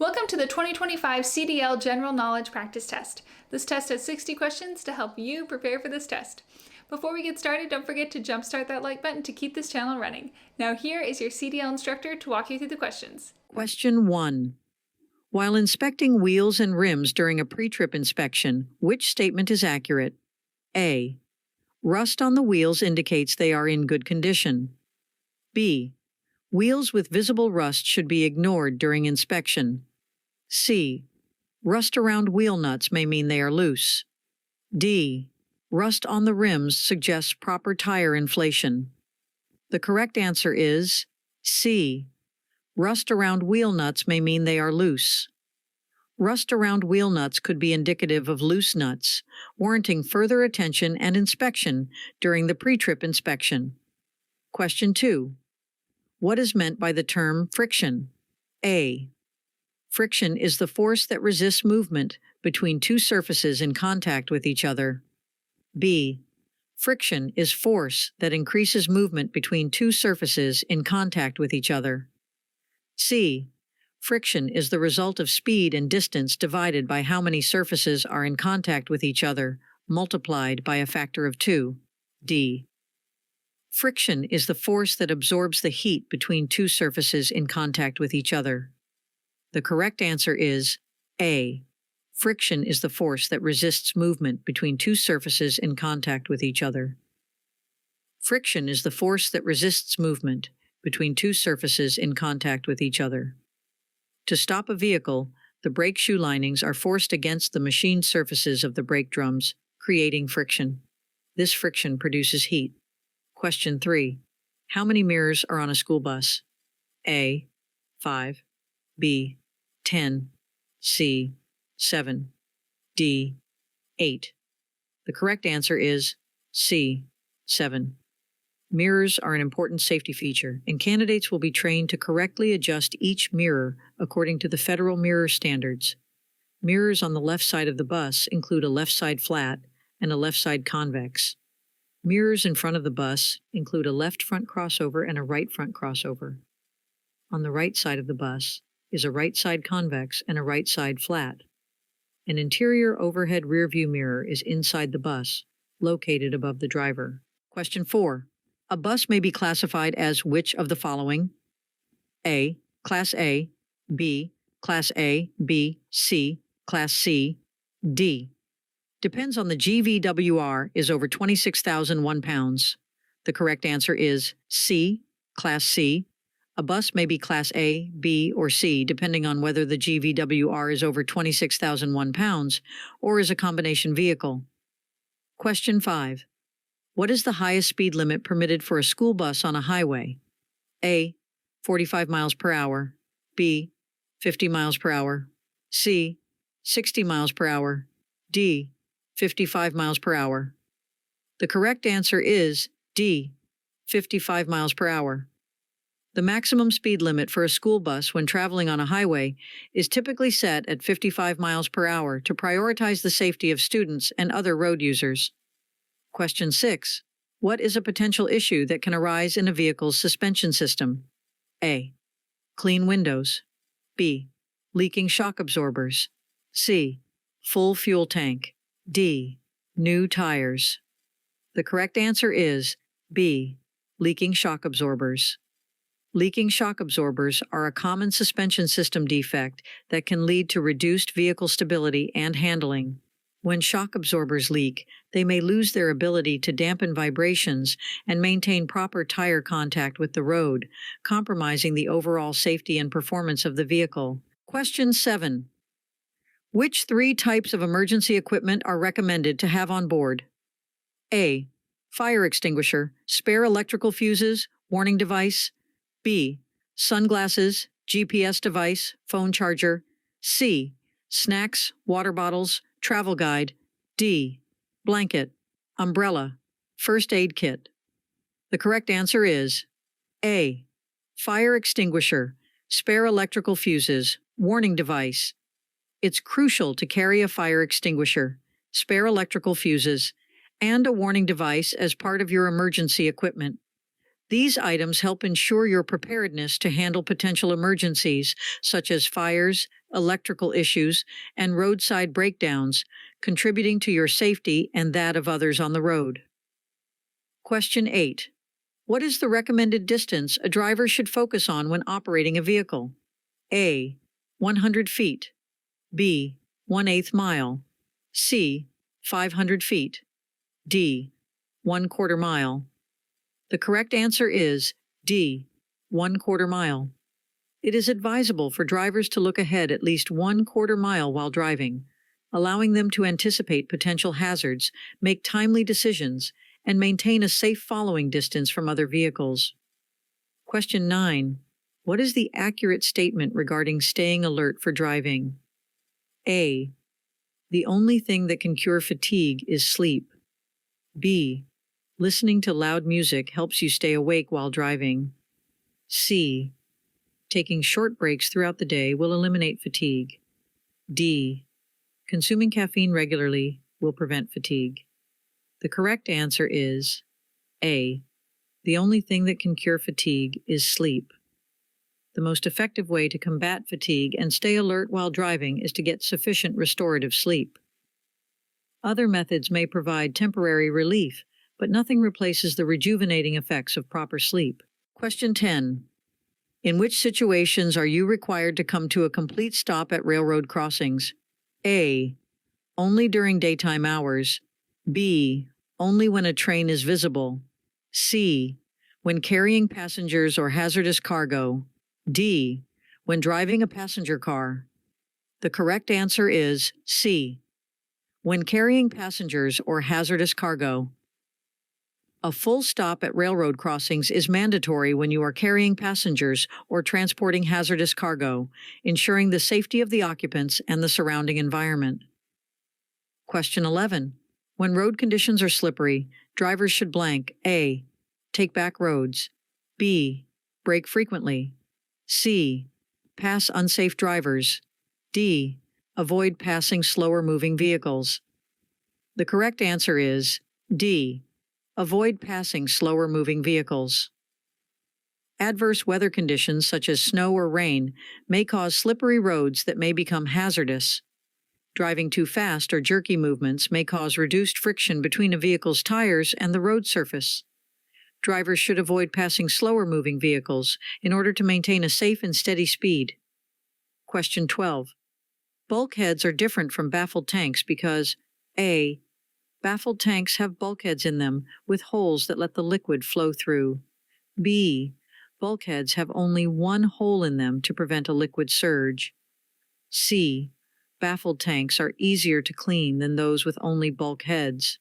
Welcome to the 2025 CDL General Knowledge Practice Test. This test has 60 questions to help you prepare for this test. Before we get started, don't forget to jumpstart that like button to keep this channel running. Now here is your CDL instructor to walk you through the questions. Question 1. While inspecting wheels and rims during a pre-trip inspection, which statement is accurate? A. Rust on the wheels indicates they are in good condition. B. Wheels with visible rust should be ignored during inspection. C. Rust around wheel nuts may mean they are loose. D. Rust on the rims suggests proper tire inflation. The correct answer is C. Rust around wheel nuts may mean they are loose. Rust around wheel nuts could be indicative of loose nuts, warranting further attention and inspection during the pre-trip inspection. Question 2. What is meant by the term friction? A. Friction is the force that resists movement between two surfaces in contact with each other. B. Friction is force that increases movement between two surfaces in contact with each other. C. Friction is the result of speed and distance divided by how many surfaces are in contact with each other, multiplied by a factor of 2. D. Friction is the force that absorbs the heat between two surfaces in contact with each other. The correct answer is A. Friction is the force that resists movement between two surfaces in contact with each other. Friction is the force that resists movement between two surfaces in contact with each other. To stop a vehicle, the brake shoe linings are forced against the machined surfaces of the brake drums, creating friction. This friction produces heat. Question 3. How many mirrors are on a school bus? A. 5. B. 10. C. 7. D. 8. The correct answer is C. 7. Mirrors are an important safety feature, and candidates will be trained to correctly adjust each mirror according to the federal mirror standards. Mirrors on the left side of the bus include a left side flat and a left side convex. Mirrors in front of the bus include a left front crossover and a right front crossover. On the right side of the bus is a right side convex and a right side flat. An interior overhead rearview mirror is inside the bus, located above the driver. Question 4. A bus may be classified as which of the following? A. Class A. B. Class A, B, C, Class C, D. Depends on the GVWR is over 26,001 pounds. The correct answer is C, Class C. A bus may be Class A, B, or C, depending on whether the GVWR is over 26,001 pounds or is a combination vehicle. Question 5. What is the highest speed limit permitted for a school bus on a highway? A. 45 miles per hour. B. 50 miles per hour. C. 60 miles per hour. D. 55 miles per hour. The correct answer is D. 55 miles per hour. The maximum speed limit for a school bus when traveling on a highway is typically set at 55 miles per hour to prioritize the safety of students and other road users. Question 6. What is a potential issue that can arise in a vehicle's suspension system? A. Clean windows. B. Leaking shock absorbers. C. Full fuel tank. D. New tires. The correct answer is B. Leaking shock absorbers. Leaking shock absorbers are a common suspension system defect that can lead to reduced vehicle stability and handling. When shock absorbers leak, they may lose their ability to dampen vibrations and maintain proper tire contact with the road, compromising the overall safety and performance of the vehicle. Question 7. Which 3 types of emergency equipment are recommended to have on board? A. Fire extinguisher, spare electrical fuses, warning device. B. Sunglasses, GPS device, phone charger. C. Snacks, water bottles, travel guide. D. Blanket, umbrella, first aid kit. The correct answer is A. Fire extinguisher, spare electrical fuses, warning device. It's crucial to carry a fire extinguisher, spare electrical fuses, and a warning device as part of your emergency equipment. These items help ensure your preparedness to handle potential emergencies, such as fires, electrical issues, and roadside breakdowns, contributing to your safety and that of others on the road. Question 8. What is the recommended distance a driver should focus on when operating a vehicle? A. 100 feet. B. 1/8 mile. C. 500 feet. D. 1/4 mile. The correct answer is D. 1/4 mile. It is advisable for drivers to look ahead at least 1/4 mile while driving, allowing them to anticipate potential hazards, make timely decisions, and maintain a safe following distance from other vehicles. Question 9. What is the accurate statement regarding staying alert for driving? A. The only thing that can cure fatigue is sleep. B. Listening to loud music helps you stay awake while driving. C. Taking short breaks throughout the day will eliminate fatigue. D. Consuming caffeine regularly will prevent fatigue. The correct answer is A. The only thing that can cure fatigue is sleep. The most effective way to combat fatigue and stay alert while driving is to get sufficient restorative sleep. Other methods may provide temporary relief, but nothing replaces the rejuvenating effects of proper sleep. Question 10. In which situations are you required to come to a complete stop at railroad crossings? A. Only during daytime hours. B. Only when a train is visible. C. When carrying passengers or hazardous cargo. D. When driving a passenger car. The correct answer is C. When carrying passengers or hazardous cargo. A full stop at railroad crossings is mandatory when you are carrying passengers or transporting hazardous cargo, ensuring the safety of the occupants and the surrounding environment. Question 11. When road conditions are slippery, drivers should blank A. Take back roads. B. Brake frequently. C. Pass unsafe drivers. D. Avoid passing slower-moving vehicles. The correct answer is D. Avoid passing slower-moving vehicles. Adverse weather conditions such as snow or rain may cause slippery roads that may become hazardous. Driving too fast or jerky movements may cause reduced friction between a vehicle's tires and the road surface. Drivers should avoid passing slower-moving vehicles in order to maintain a safe and steady speed. Question 12. Bulkheads are different from baffled tanks because A. Baffled tanks have bulkheads in them with holes that let the liquid flow through. B. Bulkheads have only one hole in them to prevent a liquid surge. C. Baffled tanks are easier to clean than those with only bulkheads.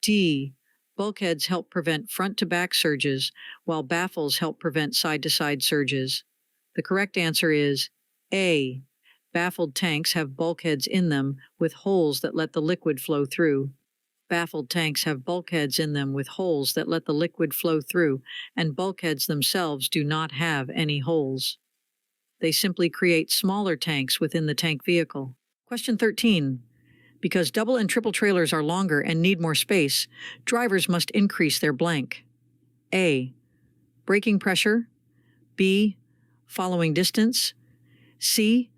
D. Bulkheads help prevent front-to-back surges, while baffles help prevent side-to-side surges. The correct answer is A. Baffled tanks have bulkheads in them with holes that let the liquid flow through. Baffled tanks have bulkheads in them with holes that let the liquid flow through, and bulkheads themselves do not have any holes. They simply create smaller tanks within the tank vehicle. Question 13. Because double and triple trailers are longer and need more space, drivers must increase their blank. A. Braking pressure. B. Following distance. C.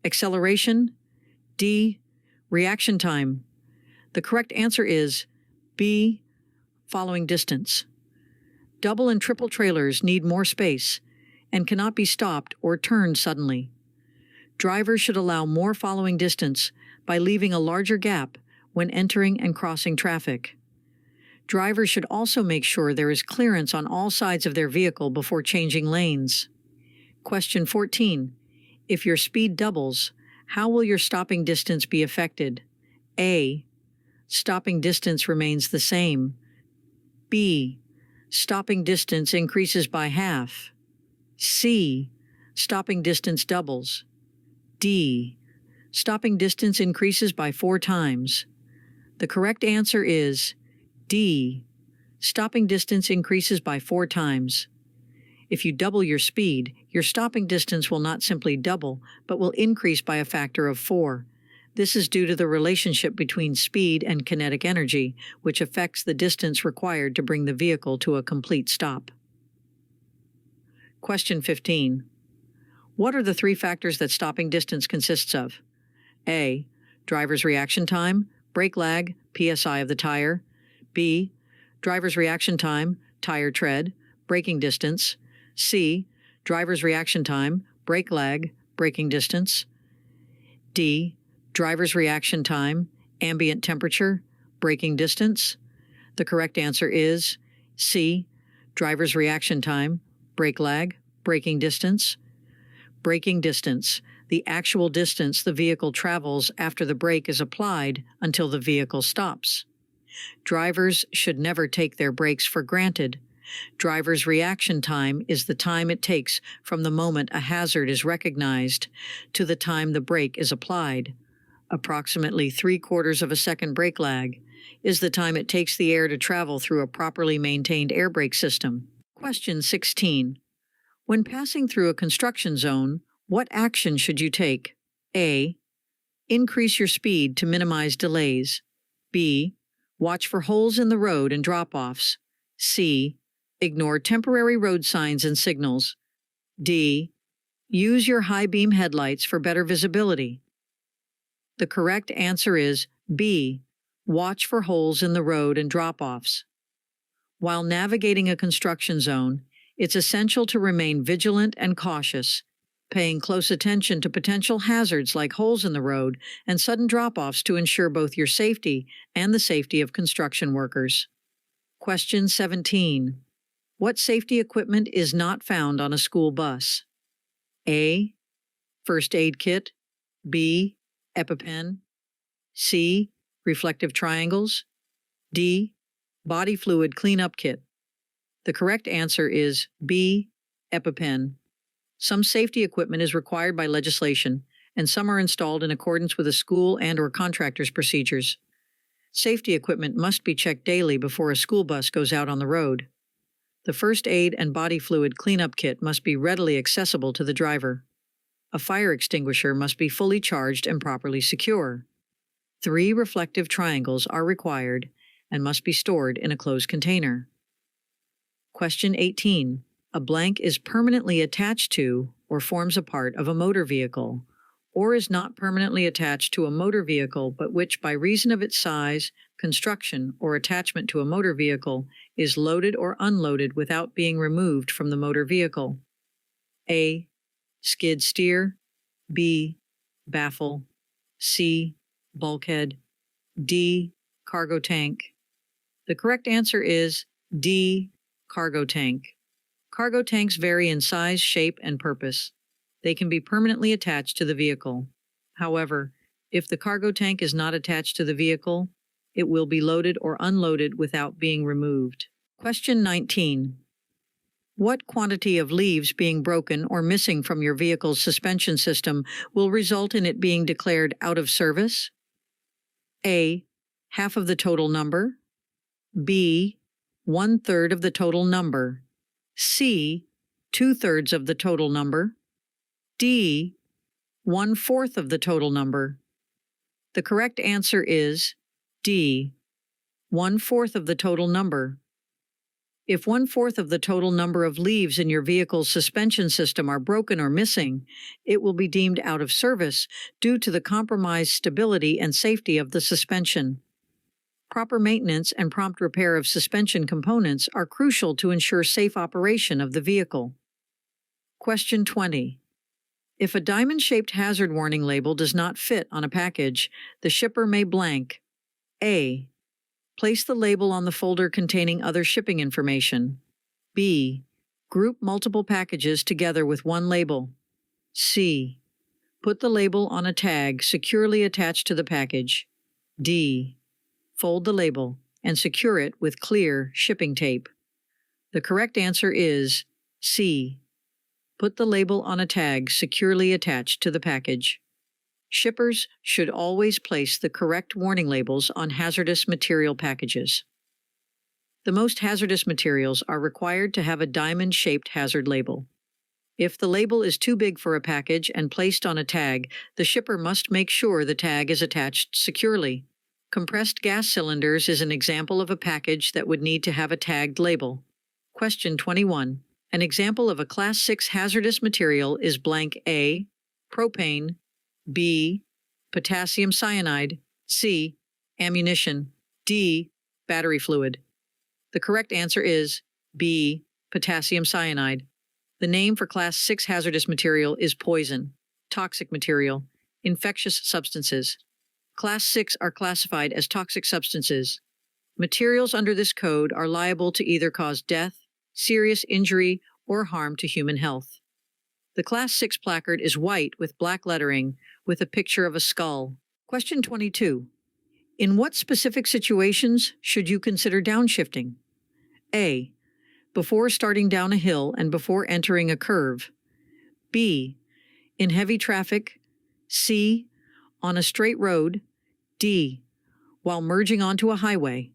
Acceleration. D. Reaction time. The correct answer is B. Following distance. Double and triple trailers need more space and cannot be stopped or turned suddenly. Drivers should allow more following distance by leaving a larger gap when entering and crossing traffic. Drivers should also make sure there is clearance on all sides of their vehicle before changing lanes. Question 14. If your speed doubles, how will your stopping distance be affected? A. Stopping distance remains the same. B. Stopping distance increases by half. C. Stopping distance doubles. D. Stopping distance increases by 4 times. The correct answer is D. Stopping distance increases by 4 times. If you double your speed, your stopping distance will not simply double, but will increase by a factor of 4. This is due to the relationship between speed and kinetic energy, which affects the distance required to bring the vehicle to a complete stop. Question 15. What are the three factors that stopping distance consists of? A. Driver's reaction time, brake lag, PSI of the tire. B. Driver's reaction time, tire tread, braking distance. C. Driver's reaction time, brake lag, braking distance. D. Driver's reaction time, ambient temperature, braking distance. The correct answer is C. Driver's reaction time, brake lag, braking distance. Braking distance, the actual distance the vehicle travels after the brake is applied until the vehicle stops. Drivers should never take their brakes for granted. Driver's reaction time is the time it takes from the moment a hazard is recognized to the time the brake is applied. Approximately 3/4 of a second brake lag is the time it takes the air to travel through a properly maintained air brake system. Question 16. When passing through a construction zone, what action should you take? A. Increase your speed to minimize delays. B. Watch for holes in the road and drop-offs. C. Ignore temporary road signs and signals. D. Use your high-beam headlights for better visibility. The correct answer is B. Watch for holes in the road and drop-offs. While navigating a construction zone, it's essential to remain vigilant and cautious, paying close attention to potential hazards like holes in the road and sudden drop-offs to ensure both your safety and the safety of construction workers. Question 17. What safety equipment is not found on a school bus? A. First aid kit. B. EpiPen. C. Reflective triangles. D. Body fluid cleanup kit. The correct answer is B. EpiPen. Some safety equipment is required by legislation, and some are installed in accordance with a school and/or contractor's procedures. Safety equipment must be checked daily before a school bus goes out on the road. The first aid and body fluid cleanup kit must be readily accessible to the driver. A fire extinguisher must be fully charged and properly secure. 3 reflective triangles are required and must be stored in a closed container. Question 18. A blank is permanently attached to or forms a part of a motor vehicle, or is not permanently attached to a motor vehicle but which by reason of its size, construction, or attachment to a motor vehicle is loaded or unloaded without being removed from the motor vehicle. A. Skid steer. B. Baffle. C. Bulkhead. D. Cargo tank. The correct answer is D. Cargo tank. Cargo tanks vary in size, shape, and purpose. They can be permanently attached to the vehicle. However, if the cargo tank is not attached to the vehicle, it will be loaded or unloaded without being removed. Question 19. What quantity of leaves being broken or missing from your vehicle's suspension system will result in it being declared out of service? A. Half of the total number. B. 1/3 of the total number. C. 2/3 of the total number. D. 1/4 of the total number. The correct answer is D. 1/4 of the total number. If 1/4 of the total number of leaves in your vehicle's suspension system are broken or missing, it will be deemed out of service due to the compromised stability and safety of the suspension. Proper maintenance and prompt repair of suspension components are crucial to ensure safe operation of the vehicle. Question 20. If a diamond-shaped hazard warning label does not fit on a package, the shipper may blank. A. Place the label on the folder containing other shipping information. B. Group multiple packages together with one label. C. Put the label on a tag securely attached to the package. D. Fold the label and secure it with clear shipping tape. The correct answer is C. Put the label on a tag securely attached to the package. Shippers should always place the correct warning labels on hazardous material packages. The most hazardous materials are required to have a diamond-shaped hazard label. If the label is too big for a package and placed on a tag, the shipper must make sure the tag is attached securely. Compressed gas cylinders is an example of a package that would need to have a tagged label. Question 21. An example of a Class 6 hazardous material is blank A, propane, B, potassium cyanide, C, ammunition, D, battery fluid. The correct answer is B, potassium cyanide. The name for Class 6 hazardous material is poison, toxic material, infectious substances. Class 6 are classified as toxic substances. Materials under this code are liable to either cause death, serious injury, or harm to human health. The Class 6 placard is white with black lettering with a picture of a skull. Question 22. In what specific situations should you consider downshifting? A. Before starting down a hill and before entering a curve. B. In heavy traffic. C. On a straight road. D. While merging onto a highway.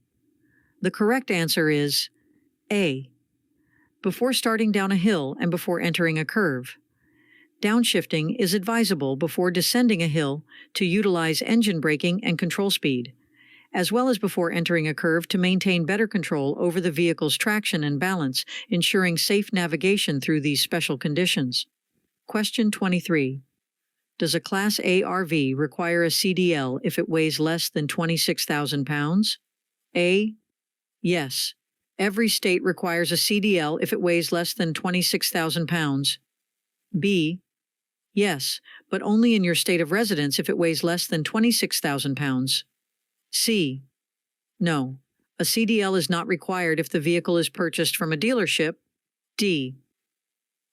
The correct answer is A. Before starting down a hill and before entering a curve. Downshifting is advisable before descending a hill to utilize engine braking and control speed, as well as before entering a curve to maintain better control over the vehicle's traction and balance, ensuring safe navigation through these special conditions. Question 23. Does a Class A RV require a CDL if it weighs less than 26,000 pounds? A. Yes. Every state requires a CDL if it weighs less than 26,000 pounds. B. Yes, but only in your state of residence if it weighs less than 26,000 pounds. C. No. A CDL is not required if the vehicle is purchased from a dealership. D.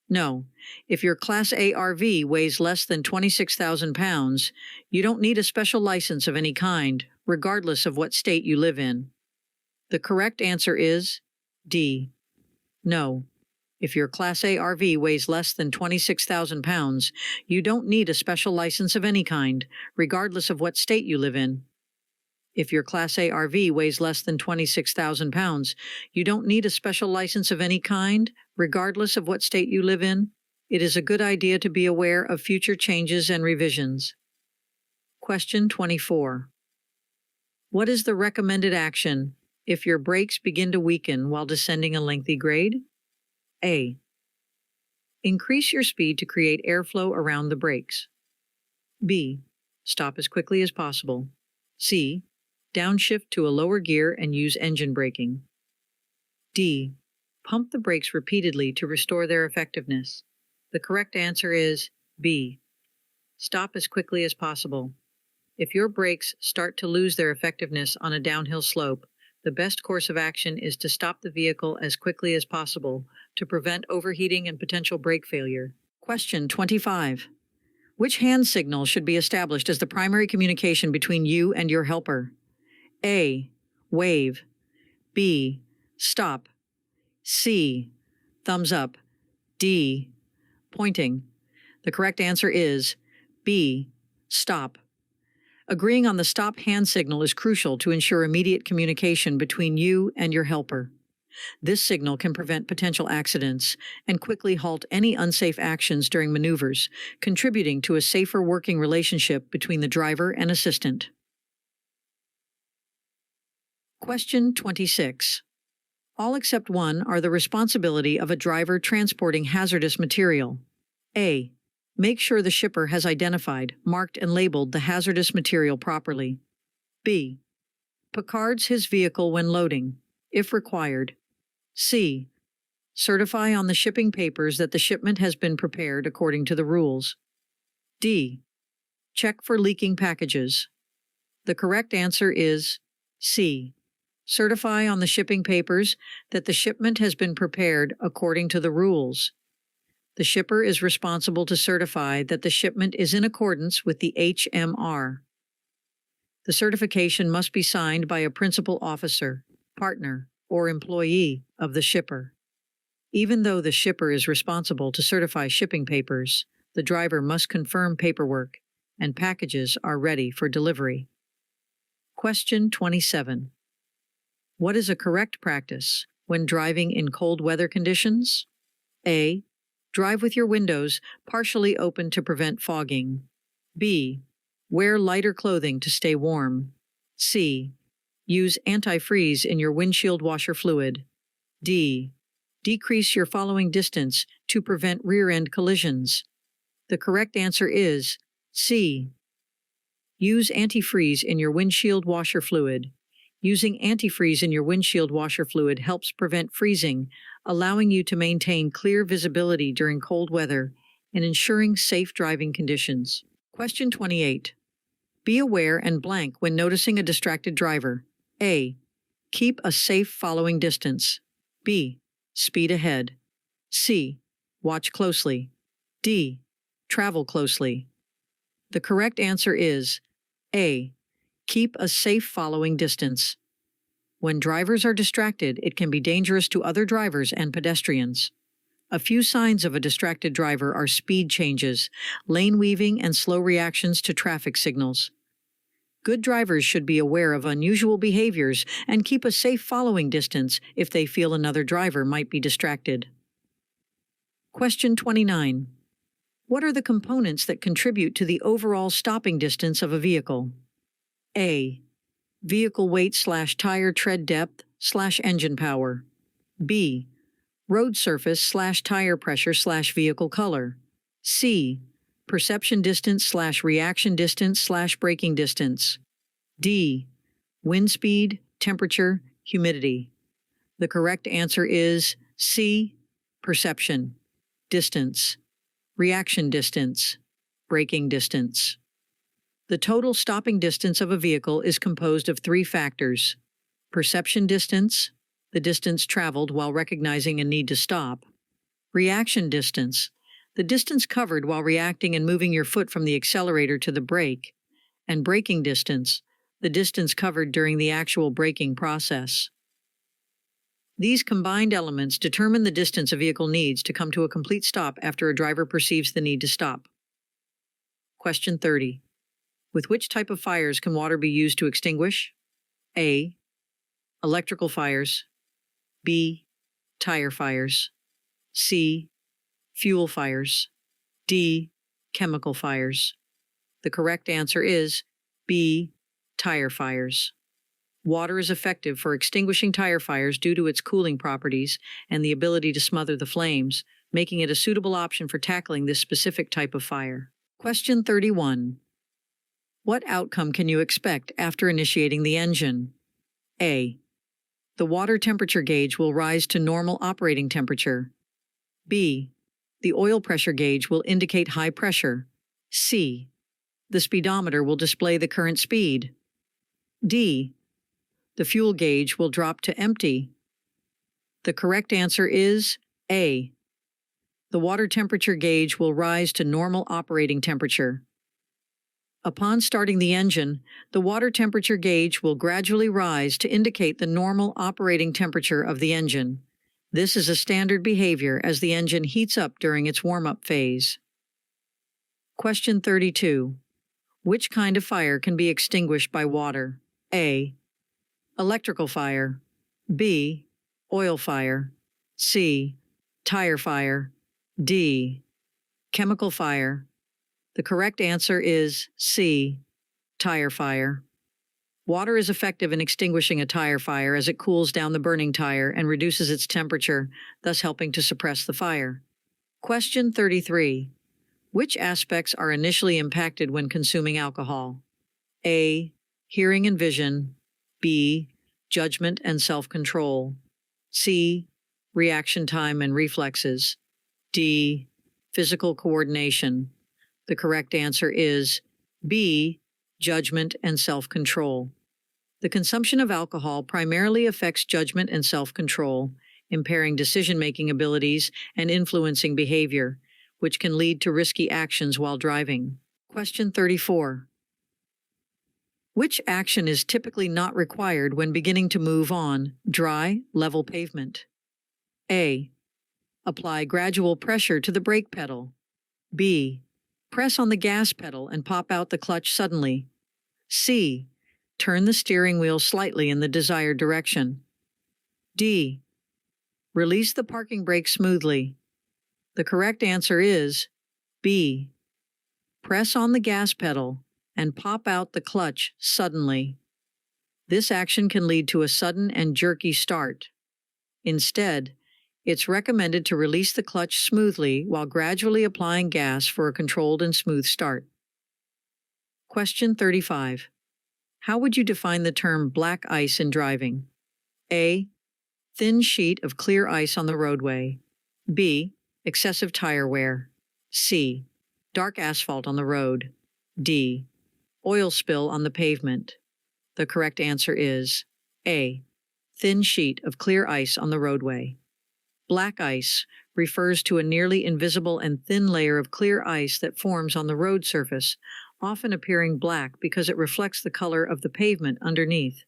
No. If your Class A RV weighs less than 26,000 pounds, you don't need a special license of any kind, regardless of what state you live in. The correct answer is D. No. If your Class A RV weighs less than 26,000 pounds, you don't need a special license of any kind, regardless of what state you live in. If your Class A RV weighs less than 26,000 pounds, you don't need a special license of any kind, regardless of what state you live in. It is a good idea to be aware of future changes and revisions. Question 24. What is the recommended action if your brakes begin to weaken while descending a lengthy grade? A. Increase your speed to create airflow around the brakes. B. Stop as quickly as possible. C. Downshift to a lower gear and use engine braking. D. Pump the brakes repeatedly to restore their effectiveness. The correct answer is B. Stop as quickly as possible. If your brakes start to lose their effectiveness on a downhill slope, the best course of action is to stop the vehicle as quickly as possible to prevent overheating and potential brake failure. Question 25. Which hand signal should be established as the primary communication between you and your helper? A. Wave. B. Stop. C. Thumbs up. D. Pointing. The correct answer is B. Stop. Agreeing on the stop hand signal is crucial to ensure immediate communication between you and your helper. This signal can prevent potential accidents and quickly halt any unsafe actions during maneuvers, contributing to a safer working relationship between the driver and assistant. Question 26. All except one are the responsibility of a driver transporting hazardous material. A. Make sure the shipper has identified, marked, and labeled the hazardous material properly. B. Picards his vehicle when loading, if required. C. Certify on the shipping papers that the shipment has been prepared according to the rules. D. Check for leaking packages. The correct answer is C. Certify on the shipping papers that the shipment has been prepared according to the rules. The shipper is responsible to certify that the shipment is in accordance with the HMR. The certification must be signed by a principal officer, partner, or employee of the shipper. Even though the shipper is responsible to certify shipping papers, the driver must confirm paperwork, and packages are ready for delivery. Question 27. What is a correct practice when driving in cold weather conditions? A. Drive with your windows partially open to prevent fogging. B. Wear lighter clothing to stay warm. C. Use antifreeze in your windshield washer fluid. D. decrease your following distance to prevent rear-end collisions? The correct answer is C. Use antifreeze in your windshield washer fluid. Using antifreeze in your windshield washer fluid helps prevent freezing, allowing you to maintain clear visibility during cold weather and ensuring safe driving conditions. Question 28. Be aware and blank when noticing a distracted driver. A. Keep a safe following distance. B. Speed ahead. C. Watch closely. D. Travel closely. The correct answer is A. Keep a safe following distance. When drivers are distracted, it can be dangerous to other drivers and pedestrians. A few signs of a distracted driver are speed changes, lane weaving, and slow reactions to traffic signals. Good drivers should be aware of unusual behaviors and keep a safe following distance if they feel another driver might be distracted. Question 29. What are the components that contribute to the overall stopping distance of a vehicle? A. Vehicle weight/tire tread depth/engine power. B. Road surface/tire pressure/vehicle color. C. Perception distance/reaction distance/braking distance. D. Wind speed, temperature, humidity. The correct answer is C. Perception, distance, reaction distance, braking distance. The total stopping distance of a vehicle is composed of three factors: perception distance, the distance traveled while recognizing a need to stop; reaction distance, the distance covered while reacting and moving your foot from the accelerator to the brake; and braking distance, the distance covered during the actual braking process. These combined elements determine the distance a vehicle needs to come to a complete stop after a driver perceives the need to stop. Question 30. With which type of fires can water be used to extinguish? A. Electrical fires. B. Tire fires. C. Fuel fires. D. Chemical fires. The correct answer is B. Tire fires. Water is effective for extinguishing tire fires due to its cooling properties and the ability to smother the flames, making it a suitable option for tackling this specific type of fire. Question 31. What outcome can you expect after initiating the engine? A. The water temperature gauge will rise to normal operating temperature. B. The oil pressure gauge will indicate high pressure. C. The speedometer will display the current speed. D. The fuel gauge will drop to empty. The correct answer is A. The water temperature gauge will rise to normal operating temperature. Upon starting the engine, the water temperature gauge will gradually rise to indicate the normal operating temperature of the engine. This is a standard behavior as the engine heats up during its warm-up phase. Question 32. Which kind of fire can be extinguished by water? A. Electrical fire. B. Oil fire. C. Tire fire. D. Chemical fire. The correct answer is C. Tire fire. Water is effective in extinguishing a tire fire as it cools down the burning tire and reduces its temperature, thus helping to suppress the fire. Question 33. Which aspects are initially impacted when consuming alcohol? A. Hearing and vision. B. Judgment and self-control. C. Reaction time and reflexes. D. Physical coordination. The correct answer is B. Judgment and self-control. The consumption of alcohol primarily affects judgment and self-control, impairing decision-making abilities and influencing behavior, which can lead to risky actions while driving. Question 34. Which action is typically not required when beginning to move on dry, level pavement? A. Apply gradual pressure to the brake pedal. B. Press on the gas pedal and pop out the clutch suddenly. C. Turn the steering wheel slightly in the desired direction. D. Release the parking brake smoothly. The correct answer is B. Press on the gas pedal and pop out the clutch suddenly. This action can lead to a sudden and jerky start. Instead, It's recommended to release the clutch smoothly while gradually applying gas for a controlled and smooth start. Question 35. How would you define the term black ice in driving? A. Thin sheet of clear ice on the roadway. B. Excessive tire wear. C. Dark asphalt on the road. D. Oil spill on the pavement. The correct answer is A. Thin sheet of clear ice on the roadway. Black ice refers to a nearly invisible and thin layer of clear ice that forms on the road surface, often appearing black because it reflects the color of the pavement underneath.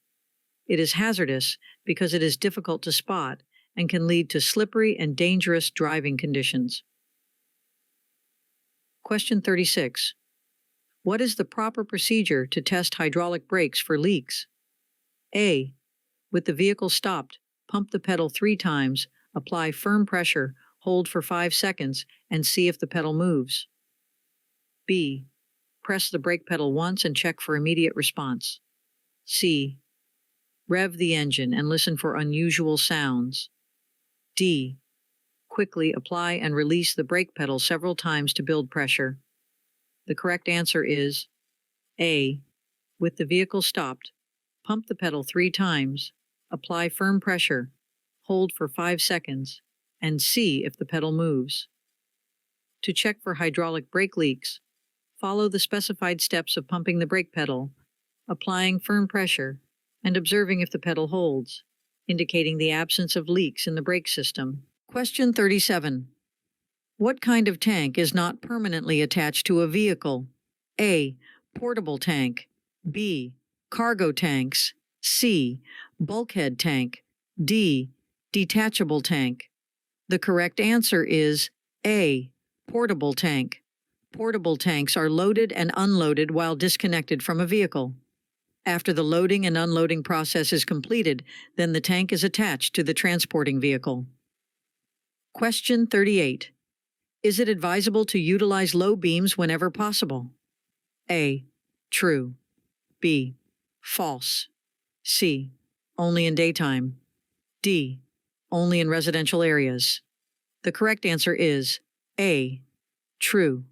It is hazardous because it is difficult to spot and can lead to slippery and dangerous driving conditions. Question 36. What is the proper procedure to test hydraulic brakes for leaks? A. With the vehicle stopped, pump the pedal 3 times, apply firm pressure, hold for 5 seconds, and see if the pedal moves. B. Press the brake pedal once and check for immediate response. C. Rev the engine and listen for unusual sounds. D. Quickly apply and release the brake pedal several times to build pressure. The correct answer is A. With the vehicle stopped, pump the pedal 3 times, apply firm pressure, hold for 5 seconds, and see if the pedal moves. To check for hydraulic brake leaks, follow the specified steps of pumping the brake pedal, applying firm pressure, and observing if the pedal holds, indicating the absence of leaks in the brake system. Question 37. What kind of tank is not permanently attached to a vehicle? A. Portable tank. B. Cargo tanks. C. Bulkhead tank. D. Detachable tank. The correct answer is A. Portable tank. Portable tanks are loaded and unloaded while disconnected from a vehicle. After the loading and unloading process is completed, then the tank is attached to the transporting vehicle. Question 38. Is it advisable to utilize low beams whenever possible? A. True. B. False. C. Only in daytime. D. Only in residential areas. The correct answer is A. True.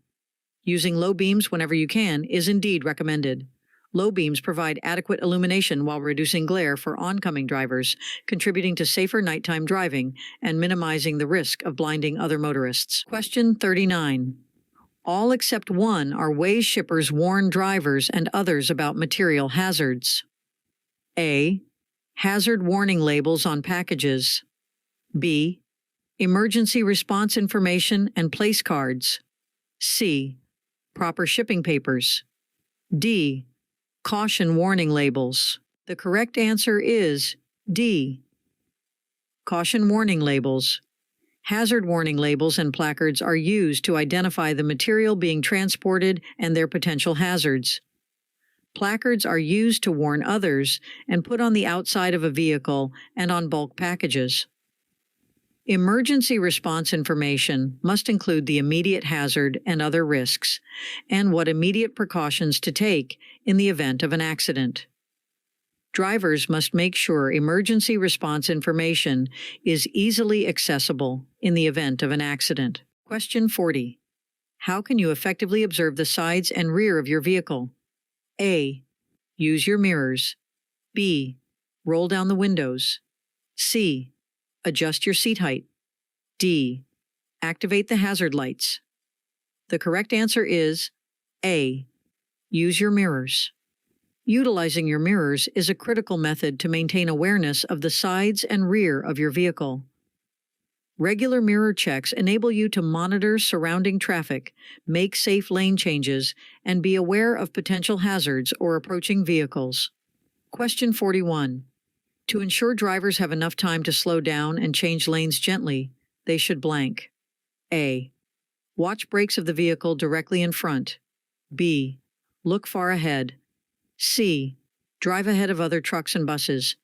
Using low beams whenever you can is indeed recommended. Low beams provide adequate illumination while reducing glare for oncoming drivers, contributing to safer nighttime driving and minimizing the risk of blinding other motorists. Question 39. All except one are ways shippers warn drivers and others about material hazards. A. Hazard warning labels on packages. B. Emergency response information and place cards. C. Proper shipping papers. D. Caution warning labels. The correct answer is D. Caution warning labels. Hazard warning labels and placards are used to identify the material being transported and their potential hazards. Placards are used to warn others and put on the outside of a vehicle and on bulk packages. Emergency response information must include the immediate hazard and other risks, and what immediate precautions to take in the event of an accident. Drivers must make sure emergency response information is easily accessible in the event of an accident. Question 40. How can you effectively observe the sides and rear of your vehicle? A. Use your mirrors. B. Roll down the windows. C. Adjust your seat height. D. Activate the hazard lights. The correct answer is A. Use your mirrors. Utilizing your mirrors is a critical method to maintain awareness of the sides and rear of your vehicle. Regular mirror checks enable you to monitor surrounding traffic, make safe lane changes, and be aware of potential hazards or approaching vehicles. Question 41. To ensure drivers have enough time to slow down and change lanes gently, they should blank. A. Watch brakes of the vehicle directly in front. B. Look far ahead. C. Drive ahead of other trucks and buses.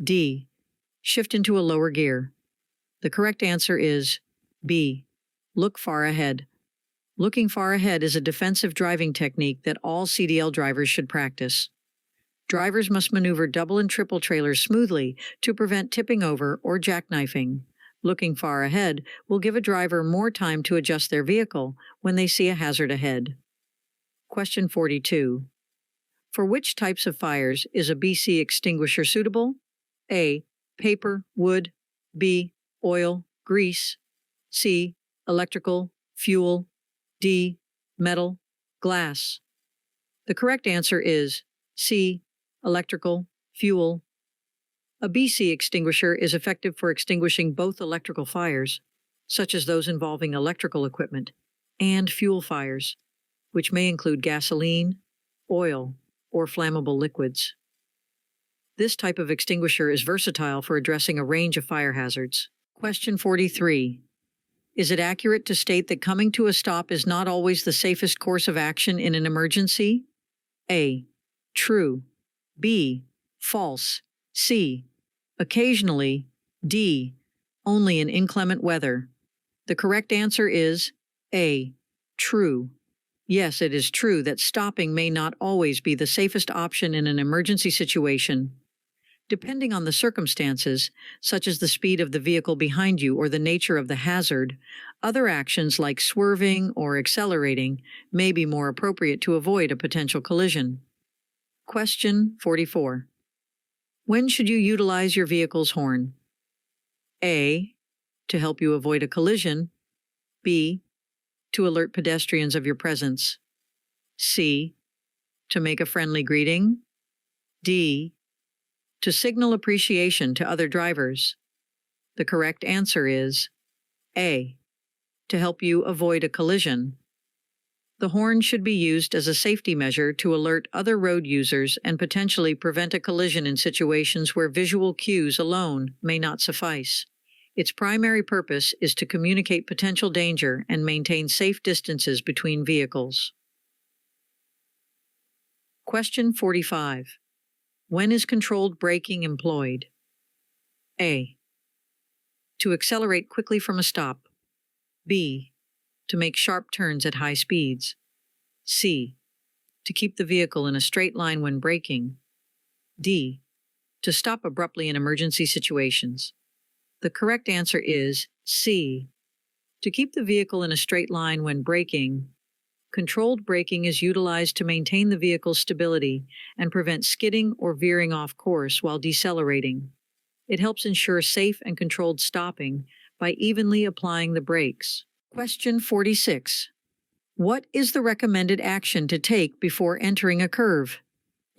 D. Shift into a lower gear. The correct answer is B. Look far ahead. Looking far ahead is a defensive driving technique that all CDL drivers should practice. Drivers must maneuver double and triple trailers smoothly to prevent tipping over or jackknifing. Looking far ahead will give a driver more time to adjust their vehicle when they see a hazard ahead. Question 42. For which types of fires is a BC extinguisher suitable? A. Paper, wood. B. Oil, grease. C. Electrical, fuel. D. Metal, glass. The correct answer is C. Electrical, fuel. A BC extinguisher is effective for extinguishing both electrical fires, such as those involving electrical equipment, and fuel fires, which may include gasoline, oil, or flammable liquids. This type of extinguisher is versatile for addressing a range of fire hazards. Question 43. Is it accurate to state that coming to a stop is not always the safest course of action in an emergency? A. True. B. False. C. Occasionally. D. Only in inclement weather. The correct answer is A. True. Yes, it is true that stopping may not always be the safest option in an emergency situation. Depending on the circumstances, such as the speed of the vehicle behind you or the nature of the hazard, other actions like swerving or accelerating may be more appropriate to avoid a potential collision. Question 44. When should you utilize your vehicle's horn? A. To help you avoid a collision. B. To alert pedestrians of your presence. C. To make a friendly greeting. D. To signal appreciation to other drivers. The correct answer is A. To help you avoid a collision. The horn should be used as a safety measure to alert other road users and potentially prevent a collision in situations where visual cues alone may not suffice. Its primary purpose is to communicate potential danger and maintain safe distances between vehicles. Question 45. When is controlled braking employed? A. To accelerate quickly from a stop. B. To make sharp turns at high speeds. C. To keep the vehicle in a straight line when braking. D. To stop abruptly in emergency situations. The correct answer is C. To keep the vehicle in a straight line when braking. Controlled braking is utilized to maintain the vehicle's stability and prevent skidding or veering off course while decelerating. It helps ensure safe and controlled stopping by evenly applying the brakes. Question 46. What is the recommended action to take before entering a curve?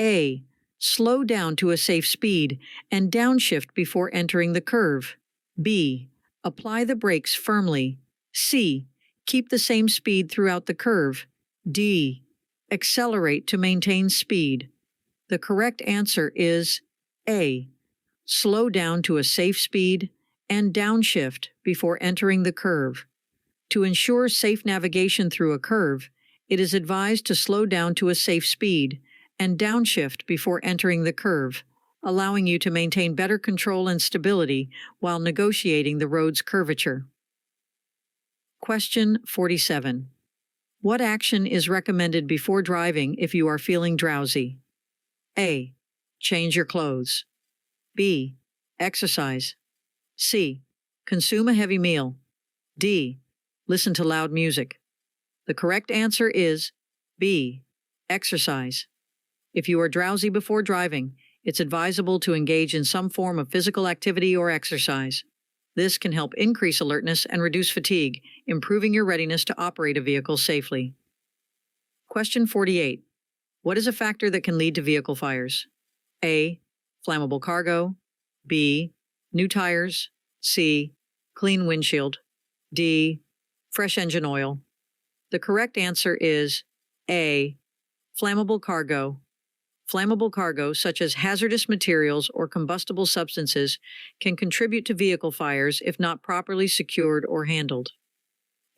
A. Slow down to a safe speed and downshift before entering the curve. B. Apply the brakes firmly. C. Keep the same speed throughout the curve. D. Accelerate to maintain speed. The correct answer is A. Slow down to a safe speed and downshift before entering the curve. To ensure safe navigation through a curve, it is advised to slow down to a safe speed and downshift before entering the curve, allowing you to maintain better control and stability while negotiating the road's curvature. Question 47. What action is recommended before driving if you are feeling drowsy? A. Change your clothes. B. Exercise. C. Consume a heavy meal. D. Listen to loud music. The correct answer is B. Exercise. If you are drowsy before driving, it's advisable to engage in some form of physical activity or exercise. This can help increase alertness and reduce fatigue, improving your readiness to operate a vehicle safely. Question 48. What is a factor that can lead to vehicle fires? A. Flammable cargo. B. New tires. C. Clean windshield. D. Fresh engine oil. The correct answer is A. Flammable cargo. Flammable cargo, such as hazardous materials or combustible substances, can contribute to vehicle fires if not properly secured or handled.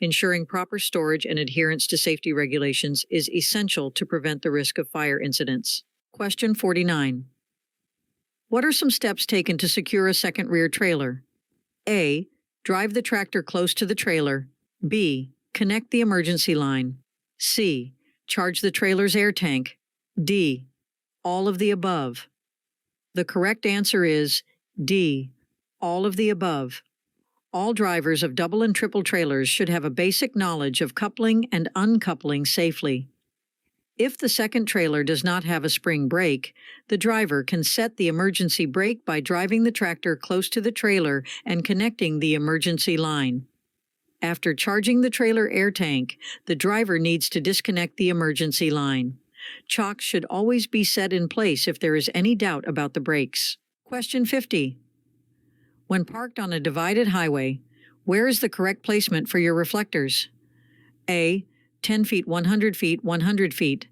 Ensuring proper storage and adherence to safety regulations is essential to prevent the risk of fire incidents. Question 49. What are some steps taken to secure a second rear trailer? A. Drive the tractor close to the trailer. B. Connect the emergency line. C. Charge the trailer's air tank. D. All of the above. The correct answer is D. All of the above. All drivers of double and triple trailers should have a basic knowledge of coupling and uncoupling safely. If the second trailer does not have a spring brake, the driver can set the emergency brake by driving the tractor close to the trailer and connecting the emergency line. After charging the trailer air tank, the driver needs to disconnect the emergency line. Chocks should always be set in place if there is any doubt about the brakes. Question 50. When parked on a divided highway, where is the correct placement for your reflectors? A. 10 feet, 100 feet, 100 feet.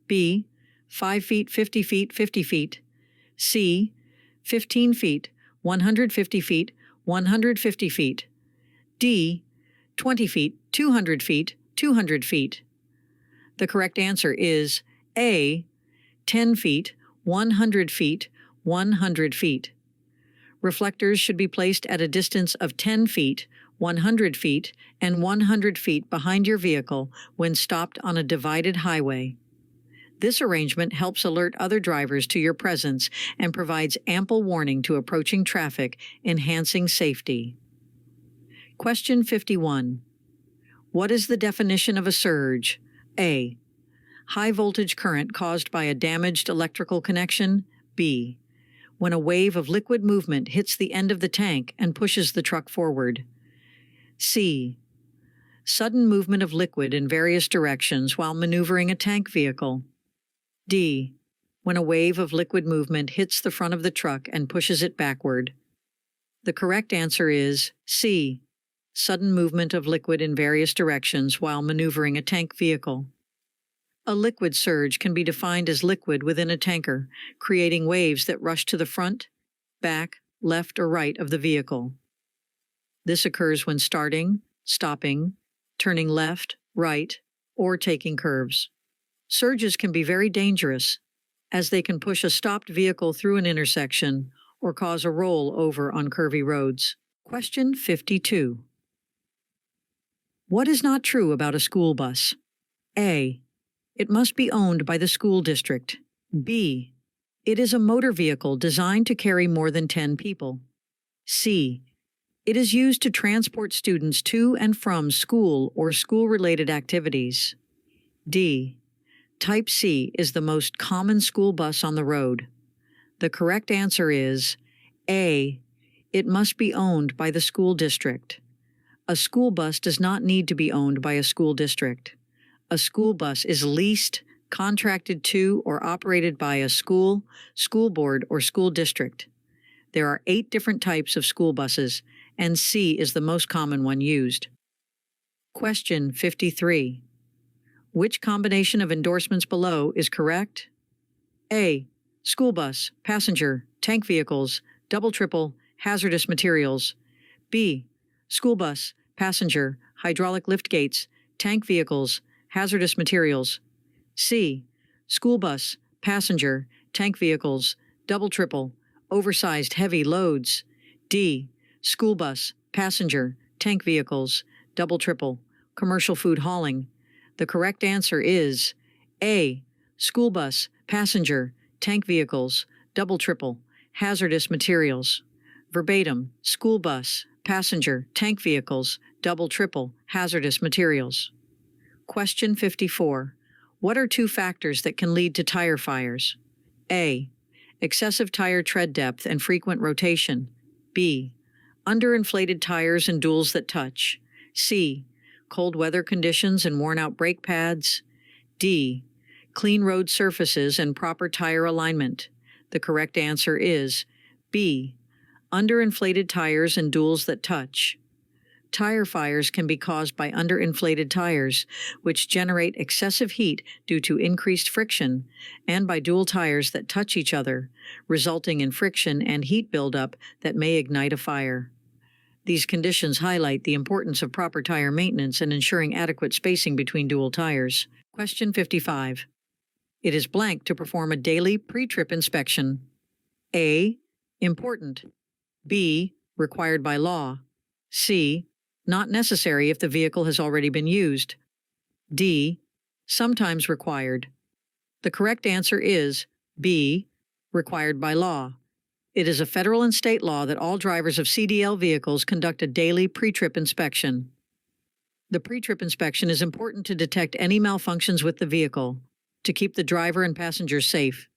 B. 5 feet, 50 feet, 50 feet. C. 15 feet, 150 feet, 150 feet. D. 20 feet, 200 feet, 200 feet. The correct answer is A. 10 feet, 100 feet, 100 feet. Reflectors should be placed at a distance of 10 feet, 100 feet, and 100 feet behind your vehicle when stopped on a divided highway. This arrangement helps alert other drivers to your presence and provides ample warning to approaching traffic, enhancing safety. Question 51. What is the definition of a surge? A. High voltage current caused by a damaged electrical connection. B. When a wave of liquid movement hits the end of the tank and pushes the truck forward. C. Sudden movement of liquid in various directions while maneuvering a tank vehicle. D. When a wave of liquid movement hits the front of the truck and pushes it backward. The correct answer is C. Sudden movement of liquid in various directions while maneuvering a tank vehicle. A liquid surge can be defined as liquid within a tanker, creating waves that rush to the front, back, left, or right of the vehicle. This occurs when starting, stopping, turning left, right, or taking curves. Surges can be very dangerous, as they can push a stopped vehicle through an intersection or cause a roll over on curvy roads. Question 52. What is not true about a school bus? A. It must be owned by the school district. B. It is a motor vehicle designed to carry more than 10 people. C. It is used to transport students to and from school or school-related activities. D. Type C is the most common school bus on the road. The correct answer is A. It must be owned by the school district. A school bus does not need to be owned by a school district. A school bus is leased, contracted to, or operated by a school, school board, or school district. There are 8 different types of school buses, and C is the most common one used. Question 53. Which combination of endorsements below is correct? A. School bus, passenger, tank vehicles, double triple, hazardous materials. B. School bus, passenger, hydraulic lift gates, tank vehicles, hazardous materials. C. School bus, passenger, tank vehicles, double triple, oversized heavy loads. D. School bus, passenger, tank vehicles, double triple, commercial food hauling. The correct answer is A. School bus, passenger, tank vehicles, double triple, hazardous materials. Verbatim, school bus, passenger, tank vehicles, double triple, hazardous materials. Question 54. What are 2 factors that can lead to tire fires? A. Excessive tire tread depth and frequent rotation. B. Underinflated tires and duals that touch. C. Cold weather conditions and worn-out brake pads. D. Clean road surfaces and proper tire alignment. The correct answer is B. Underinflated tires and duals that touch. Tire fires can be caused by underinflated tires, which generate excessive heat due to increased friction, and by dual tires that touch each other, resulting in friction and heat buildup that may ignite a fire. These conditions highlight the importance of proper tire maintenance and ensuring adequate spacing between dual tires. Question 55. It is blank to perform a daily pre-trip inspection. A. Important. B. Required by law. C. Not necessary if the vehicle has already been used. D. Sometimes required. The correct answer is B. Required by law. It is a federal and state law that all drivers of CDL vehicles conduct a daily pre-trip inspection. The pre-trip inspection is important to detect any malfunctions with the vehicle, to keep the driver and passengers safe,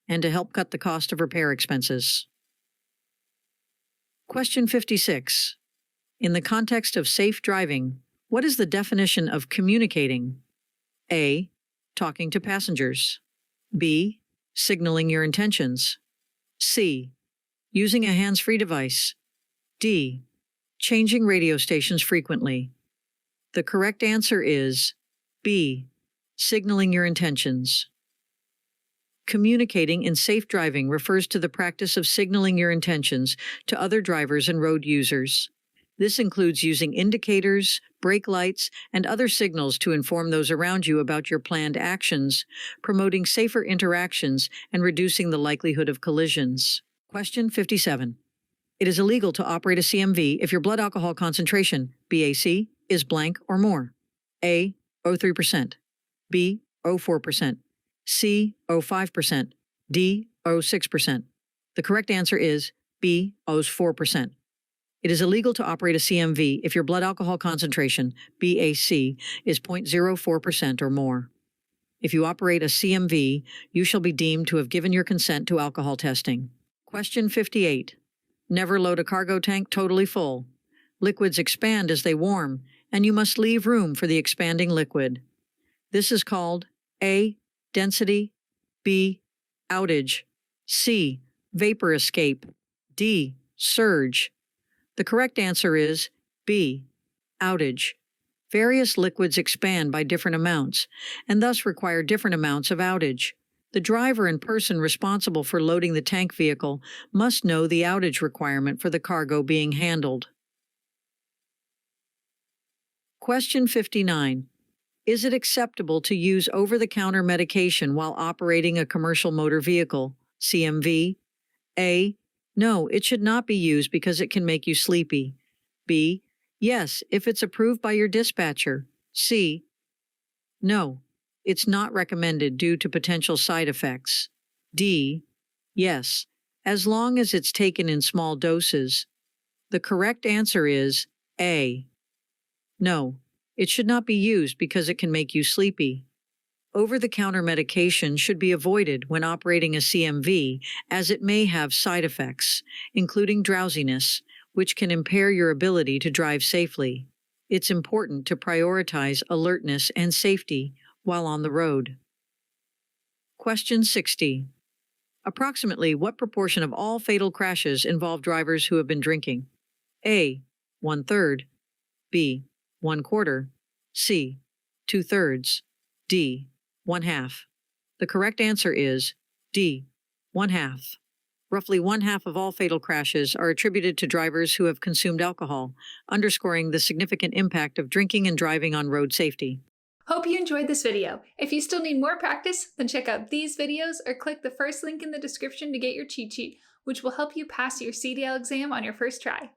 and to help cut the cost of repair expenses. Question 56. In the context of safe driving, what is the definition of communicating? A. Talking to passengers. B. Signaling your intentions. C. Using a hands-free device. D. Changing radio stations frequently. The correct answer is B. Signaling your intentions. Communicating in safe driving refers to the practice of signaling your intentions to other drivers and road users. This includes using indicators, brake lights, and other signals to inform those around you about your planned actions, promoting safer interactions and reducing the likelihood of collisions. Question 57. It is illegal to operate a CMV if your blood alcohol concentration, BAC, is blank or more. A. 0.3%. B. 0.4%. C. 0.5%. D. 0.6%. The correct answer is B. 0.4%. It is illegal to operate a CMV if your blood alcohol concentration, BAC, is 0.04% or more. If you operate a CMV, you shall be deemed to have given your consent to alcohol testing. Question 58. Never load a cargo tank totally full. Liquids expand as they warm, and you must leave room for the expanding liquid. This is called A. Density, B. Outage, C. Vapor escape, D. Surge. The correct answer is B. Outage. Various liquids expand by different amounts, and thus require different amounts of outage. The driver and person responsible for loading the tank vehicle must know the outage requirement for the cargo being handled. Question 59. Is it acceptable to use over-the-counter medication while operating a commercial motor vehicle, CMV? A. No, it should not be used because it can make you sleepy. B. Yes, if it's approved by your dispatcher. C. No, it's not recommended due to potential side effects. D. Yes, as long as it's taken in small doses. The correct answer is A. No, it should not be used because it can make you sleepy. Over-the-counter medication should be avoided when operating a CMV as it may have side effects, including drowsiness, which can impair your ability to drive safely. It's important to prioritize alertness and safety while on the road. Question 60. Approximately what proportion of all fatal crashes involve drivers who have been drinking? A. 1/3. B. 1/4. C. 2/3. D. 1/2. The correct answer is D. 1/2. Roughly 1/2 of all fatal crashes are attributed to drivers who have consumed alcohol, underscoring the significant impact of drinking and driving on road safety. Hope you enjoyed this video. If you still need more practice, then check out these videos or click the first link in the description to get your cheat sheet, which will help you pass your CDL exam on your first try.